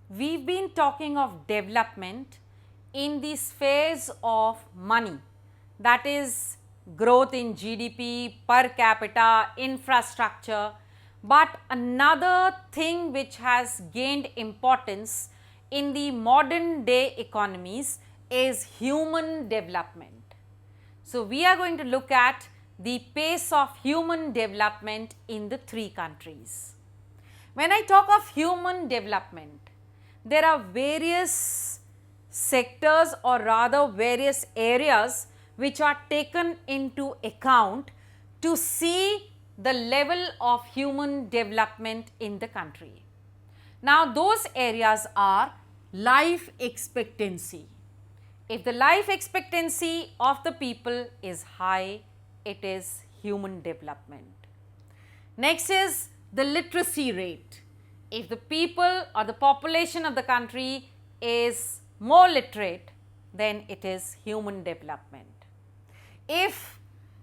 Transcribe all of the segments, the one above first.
we've been talking of development in the spheres of money, that is growth in GDP, per capita, infrastructure. But another thing which has gained importance in the modern day economies is human development. So, we are going to look at the pace of human development in the three countries. When I talk of human development, there are various sectors or rather various areas which are taken into account to see the level of human development in the country. Now, those areas are life expectancy. If the life expectancy of the people is high, it is human development. Next is the literacy rate. If the people or the population of the country is more literate, then it is human development. If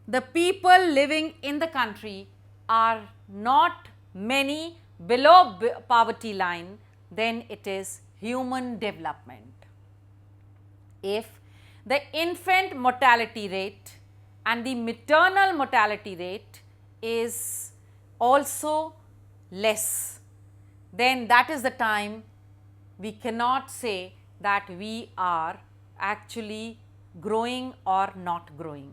the people living in the country are not many below poverty line, then it is human development. If the infant mortality rate and the maternal mortality rate is also less, then that is the time we cannot say that we are actually growing or not growing.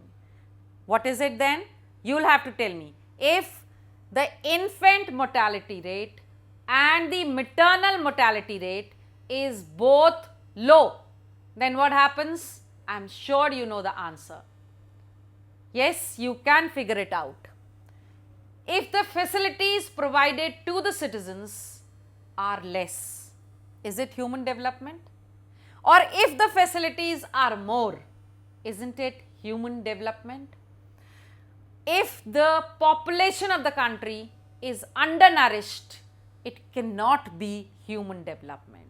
What is it then? You will have to tell me. If the infant mortality rate and the maternal mortality rate is both low, then what happens? I am sure you know the answer. Yes, you can figure it out. If the facilities provided to the citizens are less, is it human development? Or if the facilities are more, isn't it human development? If the population of the country is undernourished, it cannot be human development.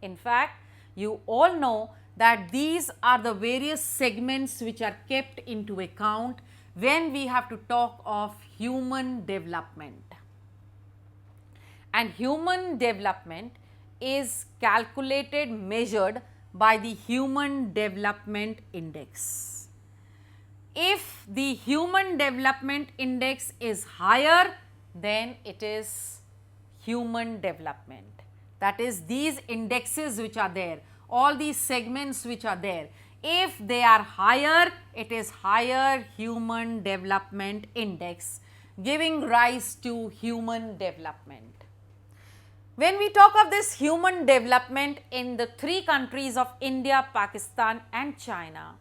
In fact, you all know that these are the various segments which are kept into account when we have to talk of human development. And human development is calculated, measured by the Human Development Index. If the Human Development Index is higher, then it is human development. That is, these indexes which are there, all these segments which are there, if they are higher, it is higher human development index, giving rise to human development. When we talk of this human development in the three countries of India, Pakistan and China,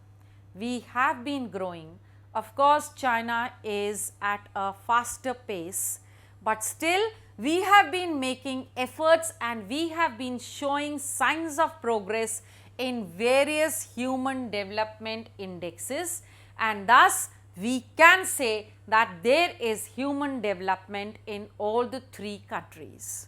we have been growing. Of course, China is at a faster pace, but still we have been making efforts and we have been showing signs of progress in various human development indexes, and thus we can say that there is human development in all the three countries.